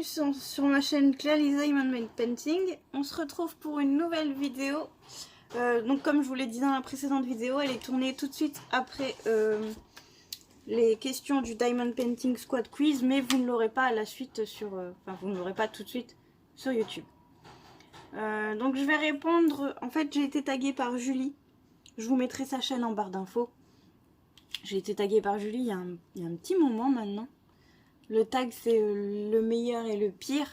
bienvenue sur ma chaîne Claire Lisa Handmade Painting. On se retrouve pour une nouvelle vidéo. Donc comme je vous l'ai dit dans la précédente vidéo, elle est tournée tout de suite après les questions du Diamond Painting Squad Quiz, mais vous ne l'aurez pas à la suite sur, enfin vous ne l'aurez pas tout de suite sur YouTube. Donc je vais répondre. En fait, j'ai été taguée par Julie. Je vous mettrai sa chaîne en barre d'infos. J'ai été taguée par Julie il y a un petit moment maintenant. Le tag c'est le meilleur et le pire.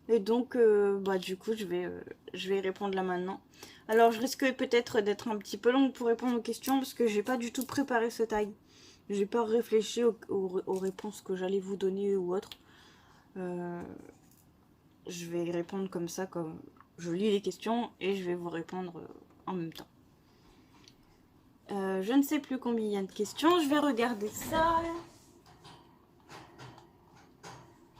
Et donc du coup je vais répondre là maintenant. Alors je risque peut-être d'être un petit peu longue pour répondre aux questions parce que j'ai pas du tout préparé ce tag. J'ai pas réfléchi aux réponses que j'allais vous donner ou autre. Je vais répondre comme ça, comme je lis les questions et je vais vous répondre en même temps. Je ne sais plus combien il y a de questions, je vais regarder ça.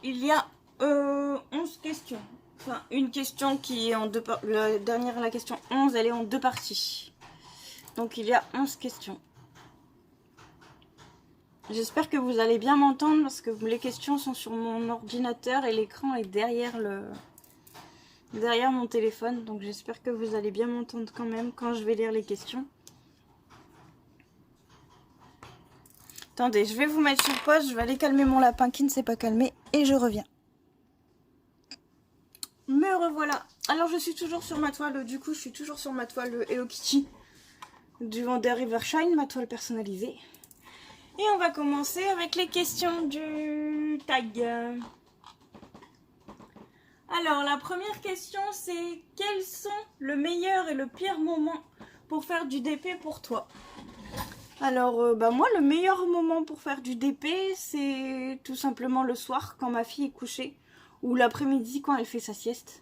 Il y a 11 questions. Enfin, une question qui est en deux parties. La dernière, la question 11, elle est en deux parties. Donc il y a 11 questions. J'espère que vous allez bien m'entendre parce que les questions sont sur mon ordinateur et l'écran est derrière mon téléphone. Donc j'espère que vous allez bien m'entendre quand même quand je vais lire les questions. Attendez, je vais vous mettre sur pause, je vais aller calmer mon lapin qui ne s'est pas calmé et je reviens. Me revoilà. Alors je suis toujours sur ma toile, du coup je suis toujours sur ma toile Hello Kitty du Vendée Rivershine, ma toile personnalisée. Et on va commencer avec les questions du tag. Alors la première question c'est: quels sont le meilleur et le pire moment pour faire du DP pour toi? Alors moi le meilleur moment pour faire du DP c'est tout simplement le soir quand ma fille est couchée ou l'après-midi quand elle fait sa sieste.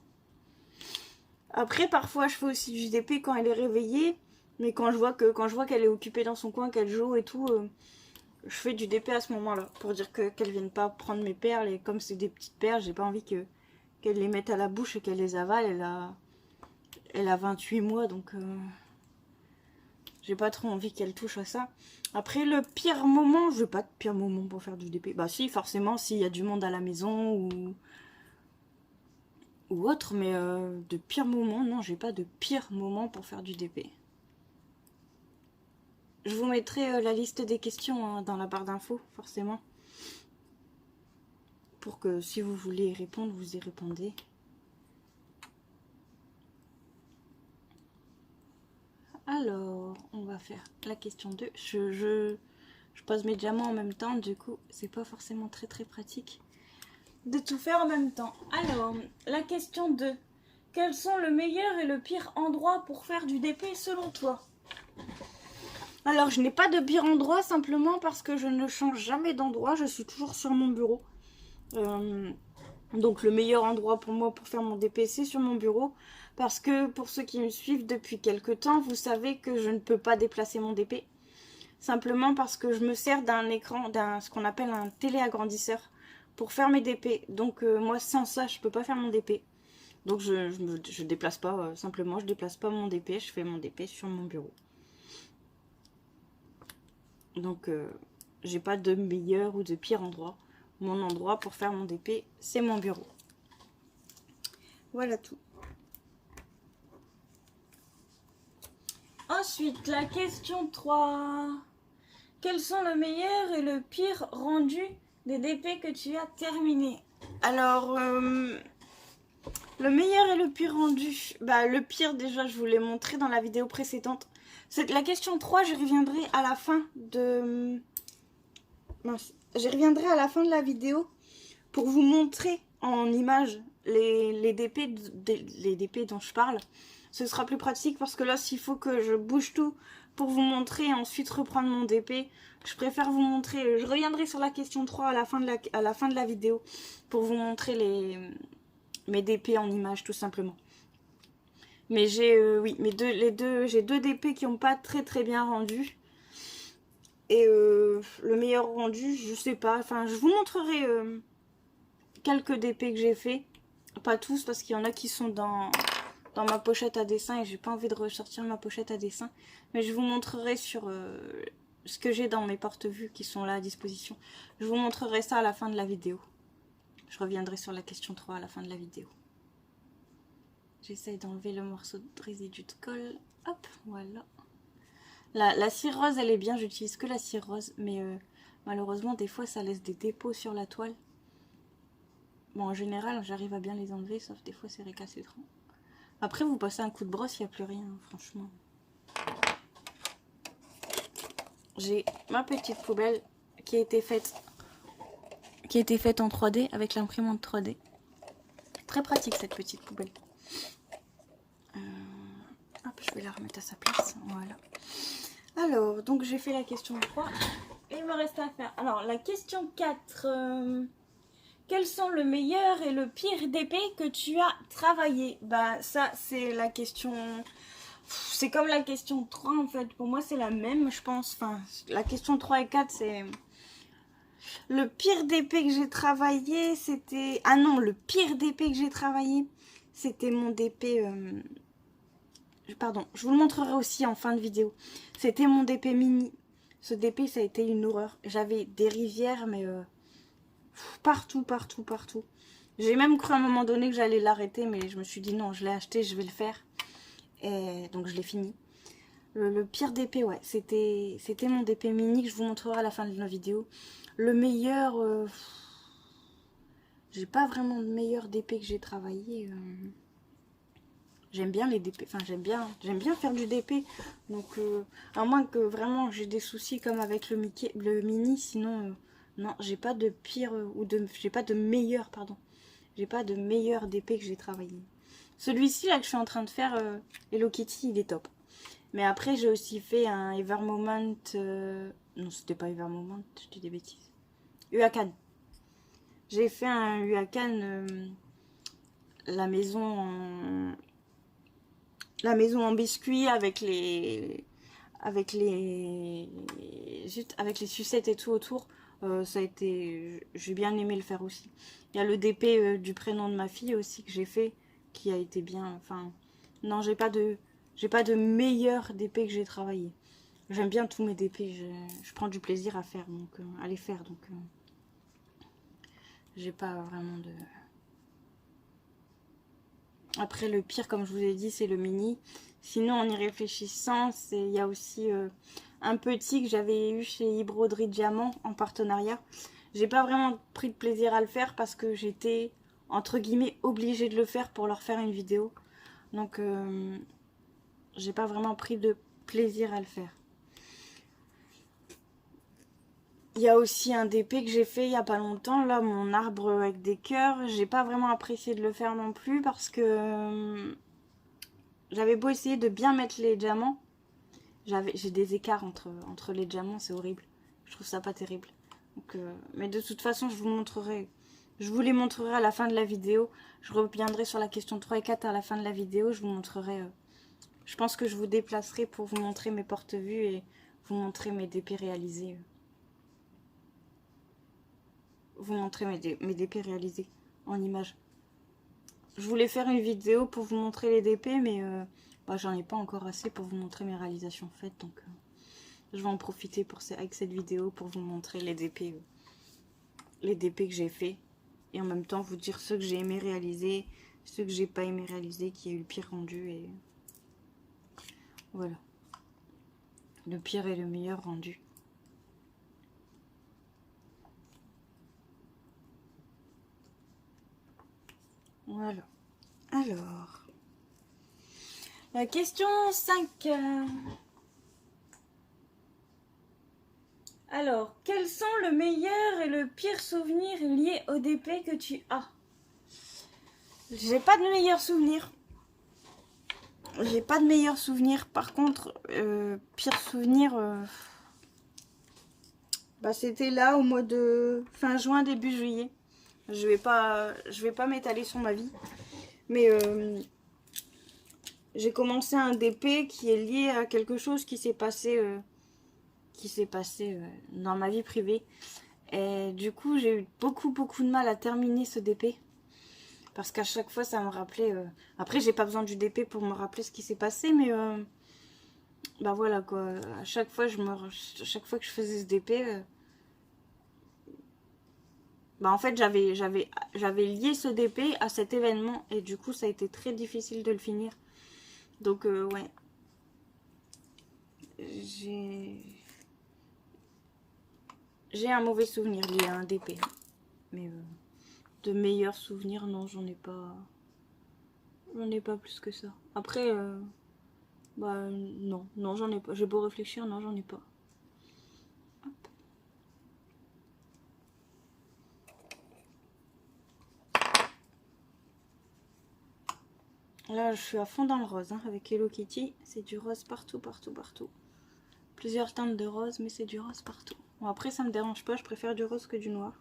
Après parfois je fais aussi du DP quand elle est réveillée, mais quand je vois qu'elle est occupée dans son coin, qu'elle joue et tout, je fais du DP à ce moment-là pour dire qu'elle vienne pas prendre mes perles, et comme c'est des petites perles, j'ai pas envie qu'elle les mette à la bouche et qu'elle les avale. Elle a 28 mois donc j'ai pas trop envie qu'elle touche à ça. Après le pire moment, je veux pas de pire moment pour faire du DP. Bah si, forcément s'il y a du monde à la maison ou autre, mais de pire moment, non, j'ai pas de pire moment pour faire du DP. Je vous mettrai la liste des questions dans la barre d'infos, forcément. Pour que si vous voulez y répondre, vous y répondez. Alors, on va faire la question 2. Je pose mes diamants en même temps, du coup, c'est pas forcément très pratique de tout faire en même temps. Alors, la question 2. Quels sont le meilleur et le pire endroit pour faire du DP selon toi? Alors, je n'ai pas de pire endroit simplement parce que je ne change jamais d'endroit. Je suis toujours sur mon bureau. Donc, le meilleur endroit pour moi pour faire mon DP, c'est sur mon bureau. Parce que pour ceux qui me suivent depuis quelques temps, vous savez que je ne peux pas déplacer mon DP. Simplement parce que je me sers d'un écran, ce qu'on appelle un téléagrandisseur pour faire mes DP. Donc moi sans ça je peux pas faire mon DP. Donc je déplace pas, simplement je déplace pas mon DP, je fais mon DP sur mon bureau. Donc j'ai pas de meilleur ou de pire endroit. Mon endroit pour faire mon DP c'est mon bureau. Voilà tout. Ensuite la question 3. Quels sont le meilleur et le pire rendu des DP que tu as terminé? Alors, le meilleur et le pire rendu, le pire déjà je vous l'ai montré dans la vidéo précédente. La question 3, j'y reviendrai à la fin de... J'y reviendrai à la fin de la vidéo pour vous montrer en image les DP dont je parle. Ce sera plus pratique parce que là s'il faut que je bouge tout pour vous montrer et ensuite reprendre mon DP, je préfère vous montrer. Je reviendrai sur la question 3 à la fin de la vidéo pour vous montrer mes DP en image tout simplement. Mais j'ai j'ai deux DP qui n'ont pas très bien rendu. Et le meilleur rendu, je sais pas. Enfin, je vous montrerai quelques DP que j'ai fait. Pas tous parce qu'il y en a qui sont dans ma pochette à dessin et j'ai pas envie de ressortir ma pochette à dessin. Mais je vous montrerai sur ce que j'ai dans mes porte-vues qui sont là à disposition. Je vous montrerai ça à la fin de la vidéo. Je reviendrai sur la question 3 à la fin de la vidéo. J'essaye d'enlever le morceau de résidu de colle. Hop, voilà. La cire rose, elle est bien. J'utilise que la cire rose. Mais malheureusement, des fois, ça laisse des dépôts sur la toile. Bon, en général, j'arrive à bien les enlever. Sauf des fois, c'est récalcitrant. Après, vous passez un coup de brosse, il n'y a plus rien, franchement. J'ai ma petite poubelle qui a été faite en 3D avec l'imprimante 3D. Très pratique cette petite poubelle. Hop, je vais la remettre à sa place. Voilà. Alors, donc j'ai fait la question 3. Et il me reste à faire. Alors, la question 4. Quels sont le meilleur et le pire DP que tu as travaillé? Bah, ça, c'est la question... C'est comme la question 3 en fait. Pour moi, c'est la même, je pense. Enfin, la question 3 et 4, c'est... Le pire DP que j'ai travaillé, c'était... Ah non, le pire DP que j'ai travaillé, c'était mon DP... Pardon, je vous le montrerai aussi en fin de vidéo. C'était mon DP mini. Ce DP, ça a été une horreur. J'avais des rivières, mais... partout, partout, partout. J'ai même cru à un moment donné que j'allais l'arrêter, mais je me suis dit non, je l'ai acheté, je vais le faire. Et donc je l'ai fini. Le pire DP, ouais, c'était mon DP mini que je vous montrerai à la fin de la vidéo. Le meilleur, j'ai pas vraiment de meilleur DP que j'ai travaillé. J'aime bien les DP, enfin j'aime bien faire du DP. Donc à moins que vraiment j'ai des soucis comme avec le mini, sinon non, j'ai pas de pire j'ai pas de meilleur, pardon. J'ai pas de meilleur DP que j'ai travaillé. Celui-ci là que je suis en train de faire, Hello Kitty, il est top. Mais après, j'ai aussi fait un Evermoment. Non, c'était pas Evermoment, je dis des bêtises. Huacan. J'ai fait un Huacan, la maison en biscuit avec les sucettes et tout autour. Ça a été, j'ai bien aimé le faire aussi. Il y a le DP du prénom de ma fille aussi que j'ai fait, qui a été bien. Enfin, non, j'ai pas de meilleur DP que j'ai travaillé. J'aime bien tous mes DP, je prends du plaisir à faire, donc à les faire, donc j'ai pas vraiment de... Après le pire, comme je vous ai dit, c'est le mini. Sinon, en y réfléchissant, il y a aussi un petit que j'avais eu chez Broderie Diamant en partenariat. J'ai pas vraiment pris de plaisir à le faire parce que j'étais entre guillemets obligée de le faire pour leur faire une vidéo. Donc j'ai pas vraiment pris de plaisir à le faire. Il y a aussi un DP que j'ai fait il y a pas longtemps, là, mon arbre avec des cœurs. J'ai pas vraiment apprécié de le faire non plus parce que j'avais beau essayer de bien mettre les diamants. J'ai des écarts entre les diamants, c'est horrible. Je trouve ça pas terrible. Donc, mais de toute façon, je vous les montrerai à la fin de la vidéo. Je reviendrai sur la question 3 et 4 à la fin de la vidéo. Je vous montrerai... je pense que je vous déplacerai pour vous montrer mes porte-vues et vous montrer mes DP réalisés. Vous montrer mes DP réalisés en images. Je voulais faire une vidéo pour vous montrer les DP, mais bah, j'en ai pas encore assez pour vous montrer mes réalisations faites. Donc je vais en profiter avec cette vidéo pour vous montrer les DP que j'ai fait. Et en même temps vous dire ceux que j'ai aimé réaliser, ceux que j'ai pas aimé réaliser, qui a eu le pire rendu. Et voilà. Le pire et le meilleur rendu. Voilà. Alors, la question 5. Alors, quels sont le meilleur et le pire souvenir lié au DP que tu as? J'ai pas de meilleur souvenir. J'ai pas de meilleur souvenir. Par contre, pire souvenir... bah, c'était là au mois de fin juin, début juillet. Je vais pas m'étaler sur ma vie. Mais j'ai commencé un DP qui est lié à quelque chose qui s'est passé dans ma vie privée. Et du coup, j'ai eu beaucoup de mal à terminer ce DP. Parce qu'à chaque fois, ça me rappelait... Après, j'ai pas besoin du DP pour me rappeler ce qui s'est passé, mais... bah voilà, quoi. À chaque fois que je faisais ce DP... Bah en fait j'avais lié ce DP à cet événement et du coup ça a été très difficile de le finir. Donc ouais. J'ai un mauvais souvenir lié à un DP. Mais de meilleurs souvenirs, non, j'en ai pas. J'en ai pas plus que ça. Après, bah non, non, j'en ai pas. J'ai beau réfléchir, non, j'en ai pas. Hop. Là, je suis à fond dans le rose hein, avec Hello Kitty. C'est du rose partout, partout, partout. Plusieurs teintes de rose, mais c'est du rose partout. Bon, après, ça me dérange pas. Je préfère du rose que du noir.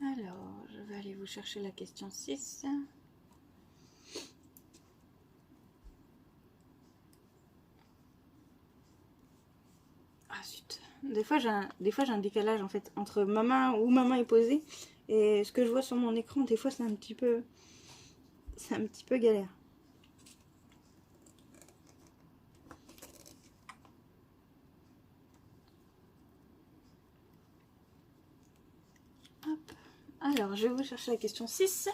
Alors, je vais aller vous chercher la question 6. Ah zut. Des fois j'ai un décalage en fait entre ma main où ma main est posée et ce que je vois sur mon écran. Des fois c'est un petit peu galère. Hop. Alors je vais vous chercher la question 6.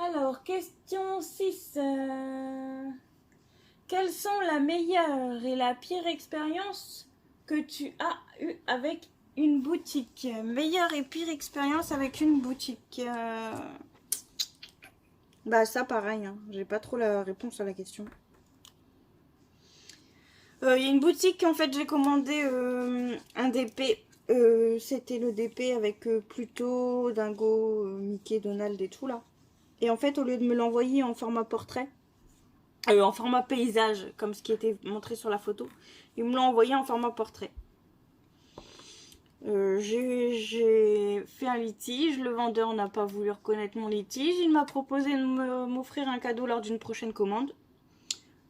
Alors question 6. Quelles sont la meilleure et la pire expérience que tu as eue avec une boutique? Meilleure et pire expérience avec une boutique. Bah ça pareil, hein. J'ai pas trop la réponse à la question. Il y a une boutique en fait j'ai commandé un DP. C'était le DP avec Pluto, Dingo, Mickey, Donald et tout là. Et en fait au lieu de me l'envoyer en format portrait, en format paysage comme ce qui était montré sur la photo, ils me l'ont envoyé en format portrait. J'ai fait un litige, le vendeur n'a pas voulu reconnaître mon litige, il m'a proposé de m'offrir un cadeau lors d'une prochaine commande.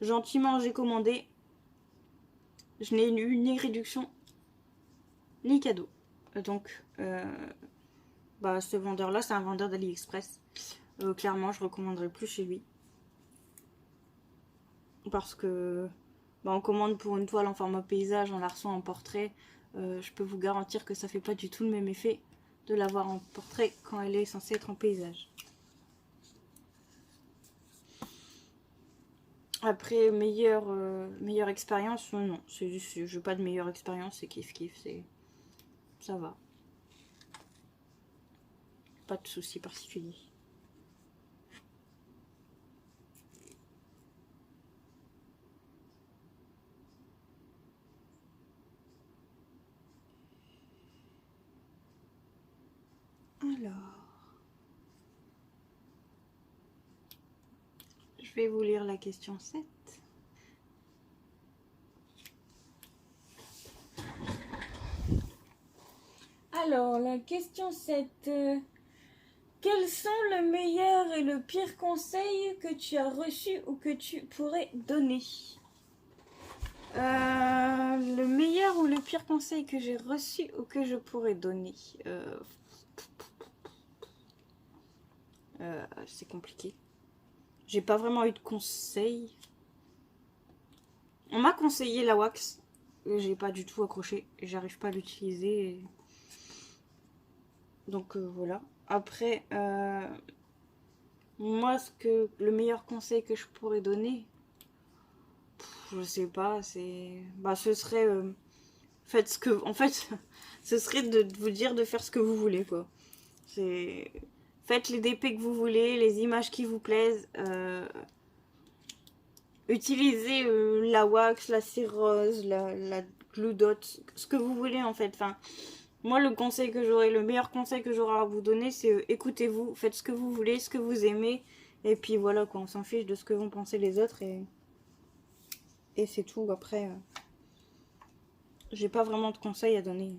Gentiment j'ai commandé, je n'ai eu ni réduction ni cadeau. Donc bah, ce vendeur là c'est un vendeur d'AliExpress. Clairement je recommanderais plus chez lui. Parce que bah, on commande pour une toile en format paysage, on la reçoit en portrait. Je peux vous garantir que ça fait pas du tout le même effet de l'avoir en portrait quand elle est censée être en paysage. Après, meilleure expérience, non, c'est juste, je veux pas de meilleure expérience, c'est kiff kiff, ça va. Pas de soucis particuliers. Alors, je vais vous lire la question 7. Alors, la question 7. Quels sont le meilleur et le pire conseil que tu as reçu ou que tu pourrais donner? Le meilleur ou le pire conseil que j'ai reçu ou que je pourrais donner, c'est compliqué. J'ai pas vraiment eu de conseil. On m'a conseillé la wax. J'ai pas du tout accroché. J'arrive pas à l'utiliser. Donc voilà. Après, moi, le meilleur conseil que je pourrais donner, je sais pas, ce serait faites ce que, en fait, ce serait de vous dire de faire ce que vous voulez quoi. Faites les DP que vous voulez, les images qui vous plaisent. Utilisez la wax, la cire rose, la glue dot, ce que vous voulez en fait. Enfin, moi le meilleur conseil que j'aurai à vous donner, c'est écoutez-vous, faites ce que vous voulez, ce que vous aimez, et puis voilà quoi, on s'en fiche de ce que vont penser les autres et c'est tout. Après, j'ai pas vraiment de conseils à donner.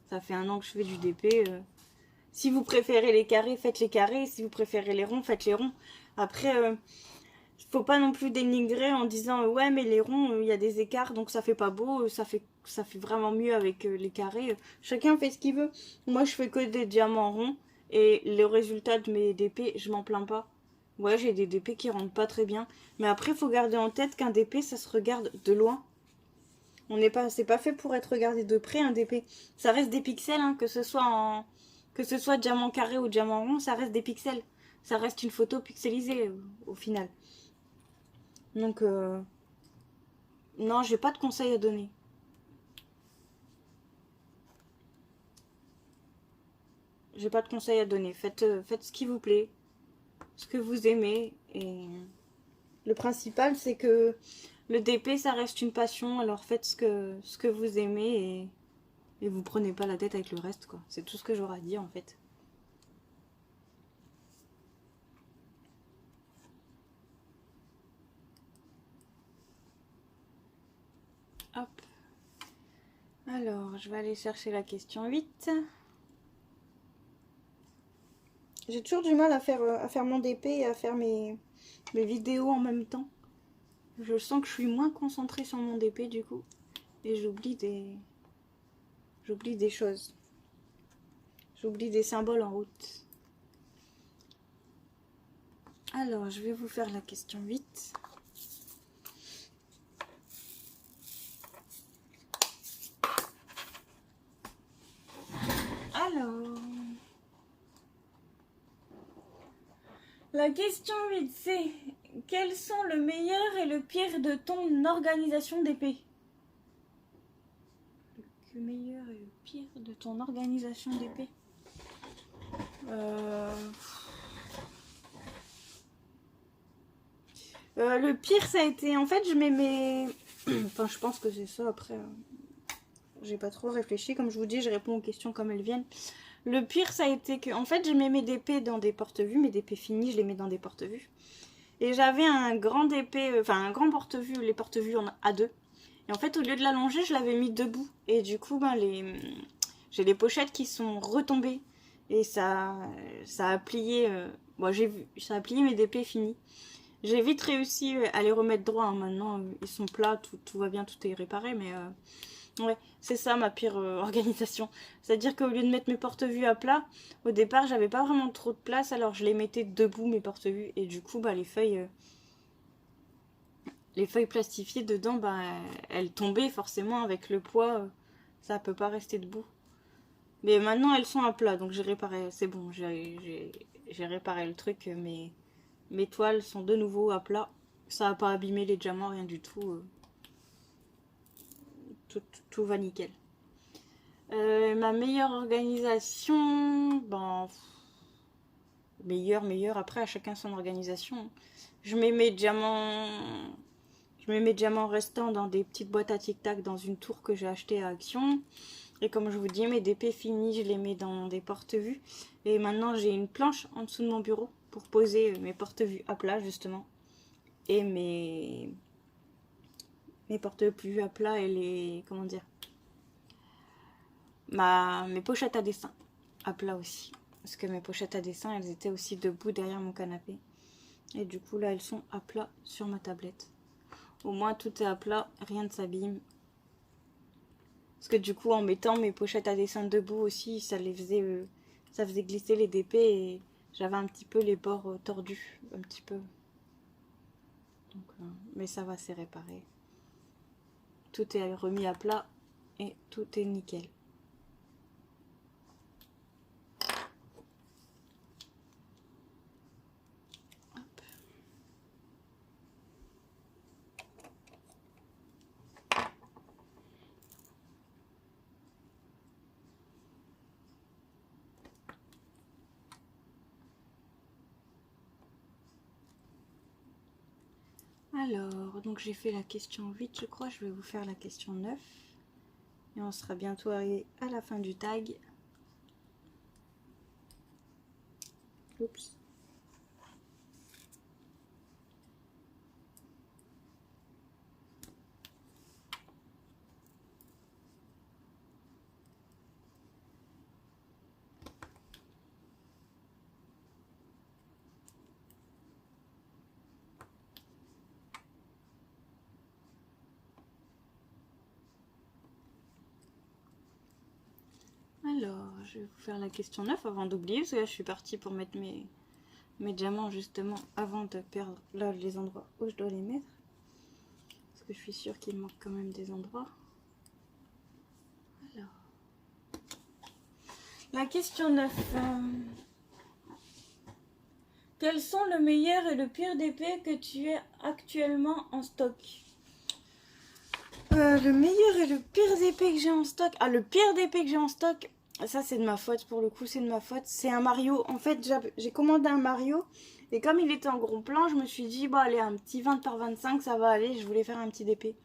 Ça fait 1 an que je fais du DP. Si vous préférez les carrés, faites les carrés. Si vous préférez les ronds, faites les ronds. Après, faut pas non plus dénigrer en disant ouais mais les ronds il y a des écarts donc ça fait pas beau, ça fait vraiment mieux avec les carrés. Chacun fait ce qu'il veut. Moi je fais que des diamants ronds et le résultat de mes DP je m'en plains pas. Ouais, j'ai des DP qui rentrent pas très bien. Mais après, il faut garder en tête qu'un DP, ça se regarde de loin. C'est pas fait pour être regardé de près, un DP. Ça reste des pixels, hein, que ce soit diamant carré ou diamant rond, ça reste des pixels. Ça reste une photo pixelisée, au final. Donc, non, j'ai pas de conseils à donner. J'ai pas de conseils à donner. Faites ce qui vous plaît, ce que vous aimez. Et le principal, c'est que le DP, ça reste une passion. Alors faites ce que vous aimez et vous prenez pas la tête avec le reste, quoi. C'est tout ce que j'aurais à dire, en fait. Hop. Alors, je vais aller chercher la question 8. J'ai toujours du mal à faire mon DP et à faire mes vidéos en même temps. Je sens que je suis moins concentrée sur mon DP du coup. Et j'oublie des choses. J'oublie des symboles en route. Alors, je vais vous faire la question 8. Alors, la question 8, c'est: quels sont le meilleur et le pire de ton organisation d'épée? Le meilleur et le pire de ton organisation d'épée. Le pire, ça a été... En fait, je mets mes... Enfin, je pense que c'est ça, après... J'ai pas trop réfléchi. Comme je vous dis, je réponds aux questions comme elles viennent. Le pire, ça a été que... En fait, je mets mes DP dans des porte-vues. Mes DP finis, je les mets dans des porte-vues. Et j'avais un grand DP... Enfin, un grand porte-vues. Les porte-vues en A2. Et en fait, au lieu de l'allonger, je l'avais mis debout. Et du coup, ben, j'ai les pochettes qui sont retombées. Et ça a plié... Bon, ça a plié mes DP finis. J'ai vite réussi à les remettre droit. Hein. Maintenant, ils sont plats, tout va bien, tout est réparé. Mais ouais, c'est ça ma pire organisation. C'est-à-dire qu'au lieu de mettre mes porte-vues à plat, au départ, j'avais pas vraiment trop de place. Alors, je les mettais debout, mes porte-vues. Et du coup, bah, les feuilles plastifiées dedans, bah, elles tombaient forcément avec le poids. Ça peut pas rester debout. Mais maintenant, elles sont à plat. Donc, j'ai réparé. C'est bon, j'ai réparé le truc. Mais... Mes toiles sont de nouveau à plat. Ça n'a pas abîmé les diamants, rien du tout. Tout va nickel. Ma meilleure organisation... Bon... Meilleure. Après, à chacun son organisation. Je mets mes diamants... restants dans des petites boîtes à tic-tac dans une tour que j'ai achetée à Action. Et comme je vous dis, mes DP finis, je les mets dans des porte-vues. Et maintenant, j'ai une planche en dessous de mon bureau pour poser mes porte-vues à plat, justement. Et mes porte-vues à plat et les... Comment dire, mes pochettes à dessin à plat aussi. Parce que mes pochettes à dessin, elles étaient aussi debout derrière mon canapé. Et du coup, là, elles sont à plat sur ma tablette. Au moins, tout est à plat, rien ne s'abîme. Parce que du coup, en mettant mes pochettes à dessin debout aussi, ça faisait glisser les DP et j'avais un petit peu les bords tordus. Un petit peu. Donc, mais ça va, c'est réparé. Tout est remis à plat et tout est nickel. Alors, donc j'ai fait la question 8, je crois. Je vais vous faire la question 9. Et on sera bientôt arrivé à la fin du tag. Oups. Alors, je vais vous faire la question 9 avant d'oublier, parce que là je suis partie pour mettre mes mes diamants justement avant de perdre là les endroits où je dois les mettre. Parce que je suis sûre qu'il manque quand même des endroits. Alors. La question 9. Quels sont le meilleur et le pire d'épée que tu as actuellement en stock? Le meilleur et le pire d'épée que j'ai en stock. Ah, le pire d'épée que j'ai en stock, ça c'est de ma faute pour le coup, c'est de ma faute. C'est un Mario. En fait, j'ai commandé un Mario et comme il était en gros plan, je me suis dit, bah allez, un petit 20 par 25, ça va aller. Je voulais faire un petit d'épée.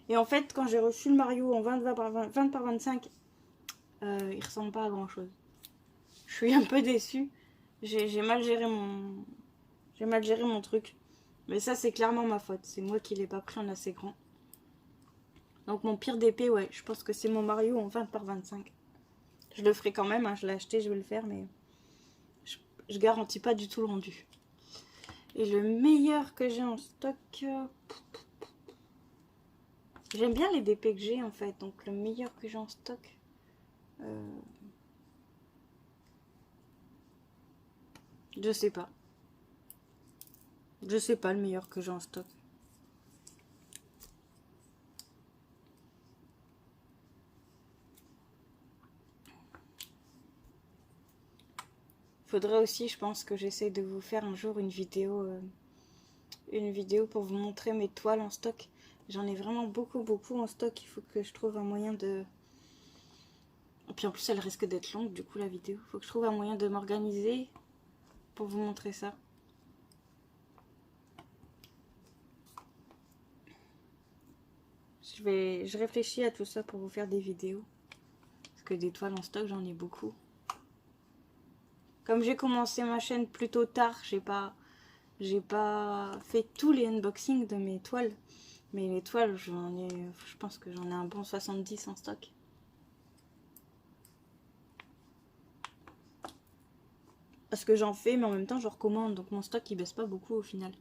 Et en fait, quand j'ai reçu le Mario en 20 par 25, il ressemble pas à grand chose. Je suis un peu déçue. J'ai mal géré mon truc. Mais ça, c'est clairement ma faute. C'est moi qui l'ai pas pris en assez grand. Donc mon pire d'épée, ouais, je pense que c'est mon Mario en 20 par 25. Je le ferai quand même, hein, je l'ai acheté, je vais le faire, mais je garantis pas du tout le rendu. Et le meilleur que j'ai en stock... J'aime bien les DP que j'ai en fait, donc le meilleur que j'ai en stock... Je sais pas. Je sais pas le meilleur que j'ai en stock. Faudrait aussi, je pense que j'essaie de vous faire un jour une vidéo pour vous montrer mes toiles en stock. J'en ai vraiment beaucoup en stock. Il faut que je trouve un moyen de... Et puis en plus elle risque d'être longue du coup la vidéo. Il faut que je trouve un moyen de m'organiser pour vous montrer ça. Je réfléchis à tout ça pour vous faire des vidéos. Parce que des toiles en stock j'en ai beaucoup. Comme j'ai commencé ma chaîne plutôt tard, j'ai pas fait tous les unboxings de mes toiles. Mais les toiles, je pense que j'en ai un bon 70 en stock. Parce que j'en fais, mais en même temps, je recommande. Donc mon stock, il baisse pas beaucoup au final.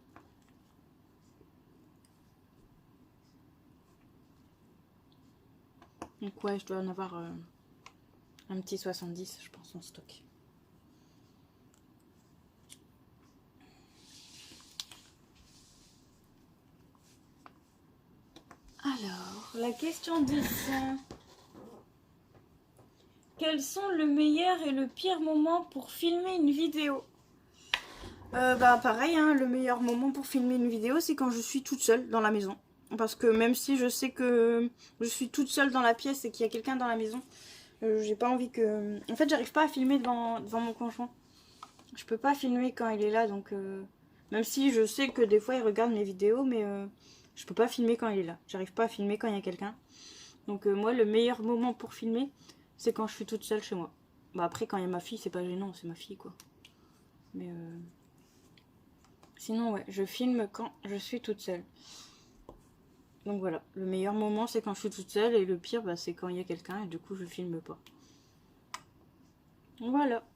Donc ouais, je dois en avoir un petit 70, je pense, en stock. Alors, la question 10. Quels sont le meilleur et le pire moment pour filmer une vidéo? Bah pareil, hein, le meilleur moment pour filmer une vidéo, c'est quand je suis toute seule dans la maison. Parce que même si je sais que je suis toute seule dans la pièce et qu'il y a quelqu'un dans la maison, j'ai pas envie que... En fait, j'arrive pas à filmer devant mon conjoint. Je peux pas filmer quand il est là, donc... Même si je sais que des fois, il regarde mes vidéos, mais je peux pas filmer quand il est là. J'arrive pas à filmer quand il y a quelqu'un. Donc moi, le meilleur moment pour filmer, c'est quand je suis toute seule chez moi. Bah après, quand il y a ma fille, c'est pas gênant, c'est ma fille, quoi. Mais... Sinon, ouais, je filme quand je suis toute seule. Donc voilà, le meilleur moment, c'est quand je suis toute seule. Et le pire, bah, c'est quand il y a quelqu'un et du coup, je filme pas. Voilà.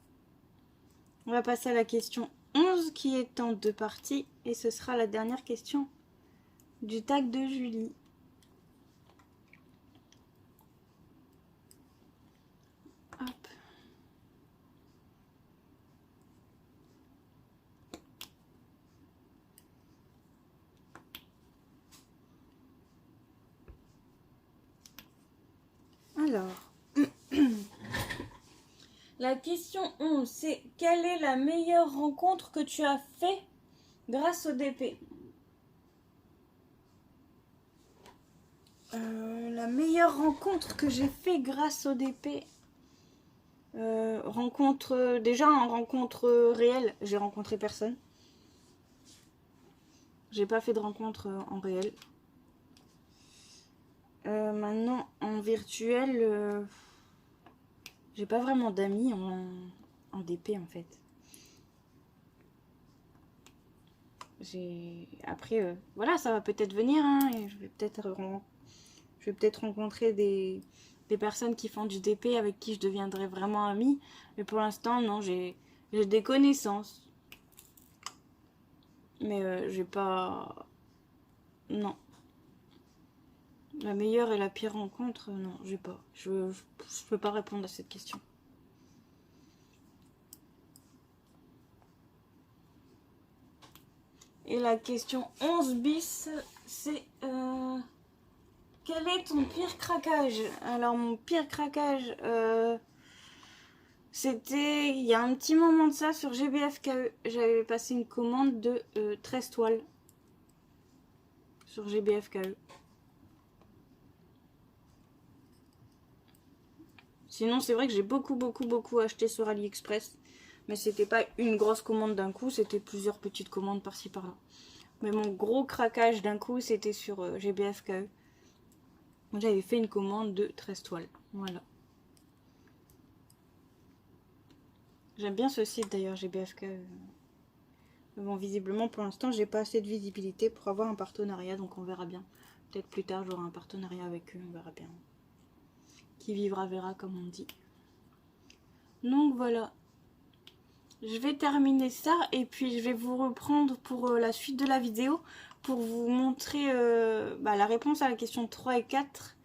On va passer à la question 11 qui est en 2 parties. Et ce sera la dernière question du tag de Julie. Hop. Alors, la question 11, c'est quelle est la meilleure rencontre que tu as fait grâce au DP? La meilleure rencontre que j'ai fait grâce au DP, déjà en rencontre réelle, j'ai rencontré personne. J'ai pas fait de rencontre en réel. Maintenant, en virtuel, j'ai pas vraiment d'amis en DP en fait. Après, voilà, ça va peut-être venir, hein, et je vais peut-être rencontrer des personnes qui font du DP avec qui je deviendrai vraiment amie. Mais pour l'instant, non, j'ai des connaissances. Mais j'ai pas... Non. La meilleure et la pire rencontre, non, j'ai pas. Je peux pas répondre à cette question. Et la question 11 bis, c'est quel est ton pire craquage? Alors mon pire craquage, c'était il y a un petit moment de ça sur GBFKE. J'avais passé une commande de 13 toiles sur GBFKE. Sinon c'est vrai que j'ai beaucoup acheté sur AliExpress. Mais c'était pas une grosse commande d'un coup, c'était plusieurs petites commandes par-ci par-là. Mais mon gros craquage d'un coup, c'était sur GBFKE. J'avais fait une commande de 13 toiles. Voilà. J'aime bien ce site d'ailleurs, GBFKE. Mais bon, visiblement pour l'instant, j'ai pas assez de visibilité pour avoir un partenariat, donc on verra bien. Peut-être plus tard, j'aurai un partenariat avec eux, on verra bien. Qui vivra verra, comme on dit. Donc voilà. Je vais terminer ça et puis je vais vous reprendre pour la suite de la vidéo pour vous montrer la réponse à la question 3 et 4.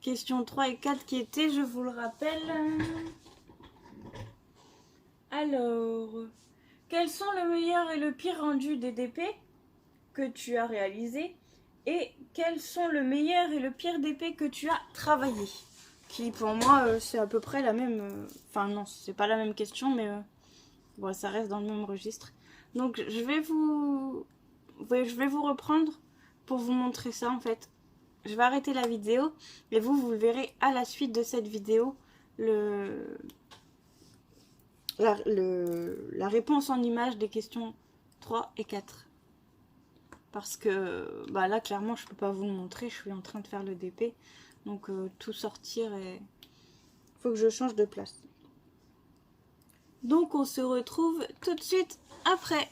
Question 3 et 4 qui était, je vous le rappelle. Alors, quels sont le meilleur et le pire rendu des DP que tu as réalisé et quels sont le meilleur et le pire DP que tu as travaillé? Qui pour moi c'est à peu près la même... Enfin non, c'est pas la même question mais... Bon, ça reste dans le même registre. Donc je vais vous reprendre pour vous montrer ça en fait. Je vais arrêter la vidéo et vous le verrez à la suite de cette vidéo la réponse en image des questions 3 et 4. Parce que là clairement je peux pas vous le montrer, je suis en train de faire le DP. Donc tout sortir et faut que je change de place. Donc on se retrouve tout de suite après.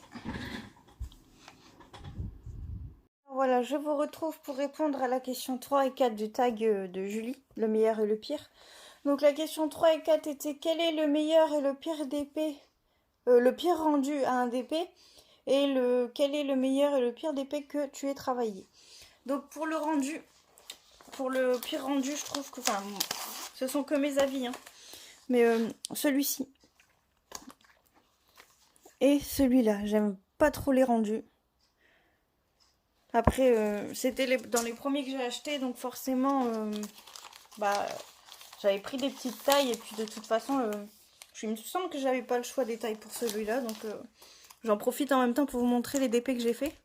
Voilà, je vous retrouve pour répondre à la question 3 et 4 du tag de Julie, le meilleur et le pire. Donc la question 3 et 4 était quel est le meilleur et le pire DP, le pire rendu à un DP et quel est le meilleur et le pire DP que tu aies travaillé. Donc pour le rendu, pour le pire rendu, je trouve que, enfin, ce sont que mes avis, hein, mais celui-ci et celui-là, j'aime pas trop les rendus. Après, c'était dans les premiers que j'ai achetés, donc forcément, j'avais pris des petites tailles. Et puis de toute façon, il me semble que j'avais pas le choix des tailles pour celui-là. Donc j'en profite en même temps pour vous montrer les DP que j'ai fait.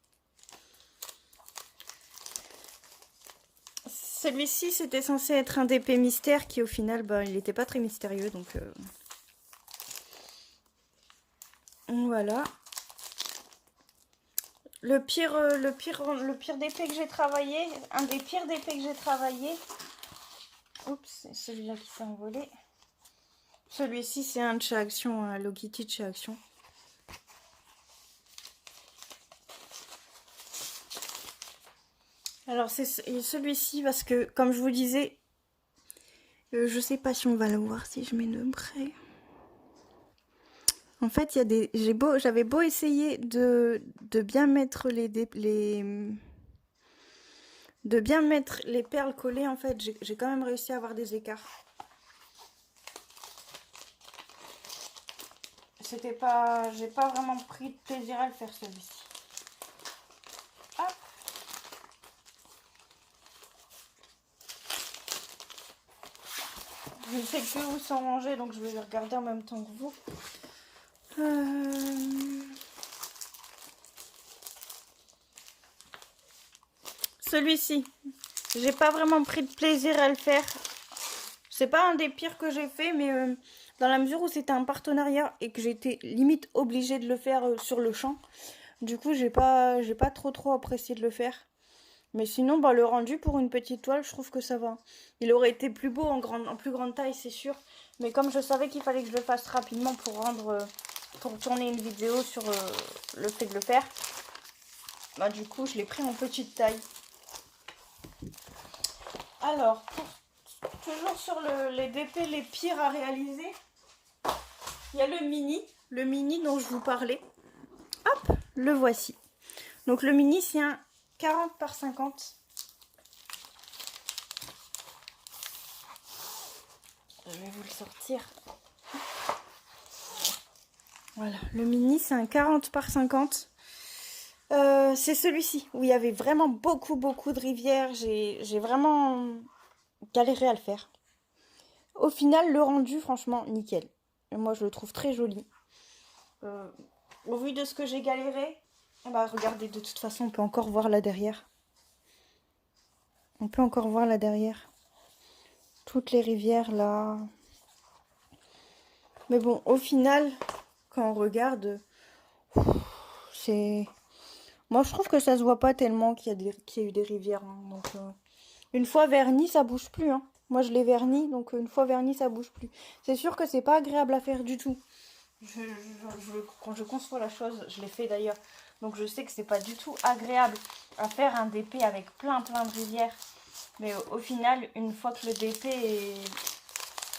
Celui-ci, c'était censé être un DP mystère qui au final, il n'était pas très mystérieux. Donc voilà. Le pire DP que j'ai travaillé, un des pires DP que j'ai travaillé. Oups, c'est celui-là qui s'est envolé. Celui-ci, c'est un de chez Action, un Hello Kitty de chez Action. Alors, c'est celui-ci parce que, comme je vous disais, je sais pas si on va le voir si je mets de près. En fait, il y a des, j'avais beau essayer de bien mettre de bien mettre les perles collées, en fait, j'ai quand même réussi à avoir des écarts. J'ai pas vraiment pris de plaisir à le faire celui-ci. Hop. Je ne sais plus où sont rangés, donc je vais les regarder en même temps que vous. Celui-ci, j'ai pas vraiment pris de plaisir à le faire. C'est pas un des pires que j'ai fait, mais dans la mesure où c'était un partenariat et que j'étais limite obligée de le faire sur le champ. Du coup, j'ai pas trop apprécié de le faire. Mais sinon, le rendu pour une petite toile, je trouve que ça va. Il aurait été plus beau en plus grande taille, c'est sûr. Mais comme je savais qu'il fallait que je le fasse rapidement pour tourner une vidéo sur le fait de le faire, du coup, je l'ai pris en petite taille. Alors, toujours sur les DP les pires à réaliser, il y a le mini dont je vous parlais. Hop, le voici. Donc le mini, c'est un 40 par 50. Je vais vous le sortir. Voilà, le mini, c'est un 40 par 50. C'est celui-ci, où il y avait vraiment beaucoup de rivières. J'ai vraiment galéré à le faire. Au final, le rendu, franchement, nickel. Et moi, je le trouve très joli. Au vu de ce que j'ai galéré, bah regardez, de toute façon, on peut encore voir là derrière. On peut encore voir là derrière. Toutes les rivières là. Mais bon, au final, quand on regarde, c'est... Moi, je trouve que ça se voit pas tellement qu'il y a eu des rivières. Hein. Donc, une fois verni, ça bouge plus. Hein. Moi, je l'ai verni, donc une fois verni, ça bouge plus. C'est sûr que c'est pas agréable à faire du tout. Quand je conçois la chose, je l'ai fait d'ailleurs. Donc, je sais que c'est pas du tout agréable à faire un DP avec plein de rivières. Mais au final, une fois que le DP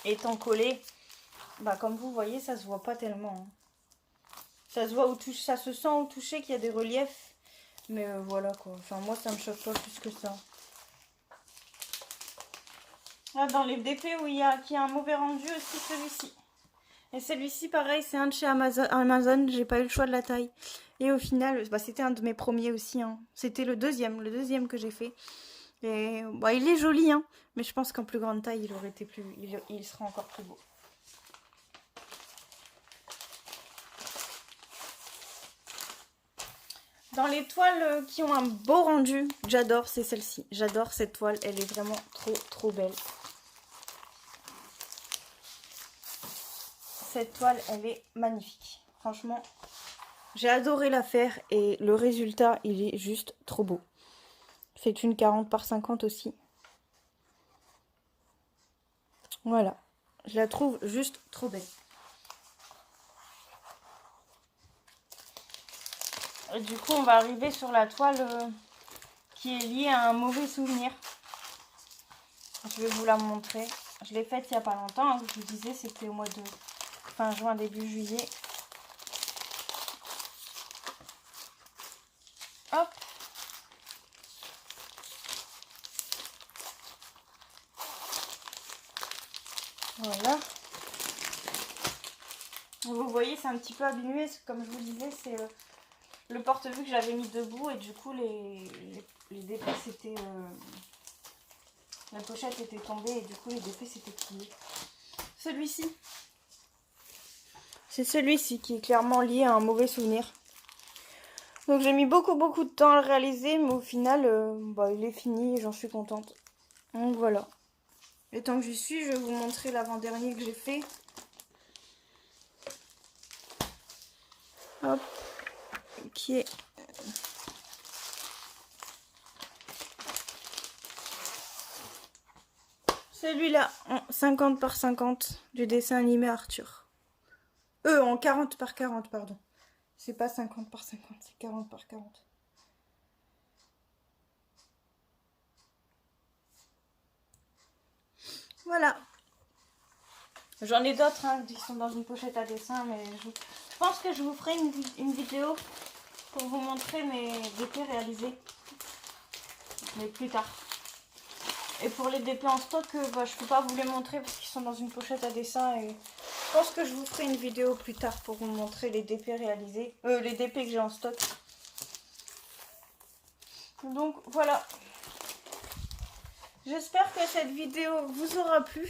est encollé, bah comme vous voyez, ça se voit pas tellement. Hein. Ça se voit ça se sent au toucher qu'il y a des reliefs. Mais voilà quoi. Enfin, moi, ça me choque pas plus que ça. Là, dans les DP où qui a un mauvais rendu aussi, celui-ci. Et celui-ci, pareil, c'est un de chez Amazon. J'ai pas eu le choix de la taille. Et au final, bah, c'était un de mes premiers aussi. Hein. C'était le deuxième que j'ai fait. Et bah, il est joli, hein. Mais je pense qu'en plus grande taille, il aurait été il sera encore plus beau. Dans les toiles qui ont un beau rendu, j'adore, c'est celle-ci. J'adore cette toile, elle est vraiment trop belle. Cette toile, elle est magnifique. Franchement, j'ai adoré la faire et le résultat, il est juste trop beau. C'est une 40 par 50 aussi. Voilà, je la trouve juste trop belle. Et du coup, on va arriver sur la toile qui est liée à un mauvais souvenir. Je vais vous la montrer. Je l'ai faite il n'y a pas longtemps. Hein, je vous disais, c'était au mois de fin juin, début juillet. Hop. Voilà. Vous voyez, c'est un petit peu abîmé. Comme je vous disais, c'est le porte-vue que j'avais mis debout. Et du coup, les dépôts, c'était... la pochette était tombée et du coup, les dépôts, s'étaient pliés. Celui-ci. C'est celui-ci qui est clairement lié à un mauvais souvenir. Donc j'ai mis beaucoup de temps à le réaliser, mais au final, bah, il est fini et j'en suis contente. Donc voilà. Et tant que j'y suis, je vais vous montrer l'avant-dernier que j'ai fait. Hop. Qui est... celui-là, en 50 par 50 du dessin animé Arthur. En 40 par 40, pardon. C'est pas 50 par 50, c'est 40 par 40. Voilà. J'en ai d'autres hein, qui sont dans une pochette à dessin, mais je pense que je vous ferai une vidéo pour vous montrer mes DP réalisés. Mais plus tard. Et pour les DP en stock, bah, je peux pas vous les montrer parce qu'ils sont dans une pochette à dessin. Et je pense que je vous ferai une vidéo plus tard pour vous montrer les DP réalisés. Les DP que j'ai en stock. Donc voilà. J'espère que cette vidéo vous aura plu.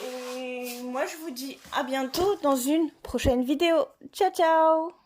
Et moi je vous dis à bientôt dans une prochaine vidéo. Ciao ciao!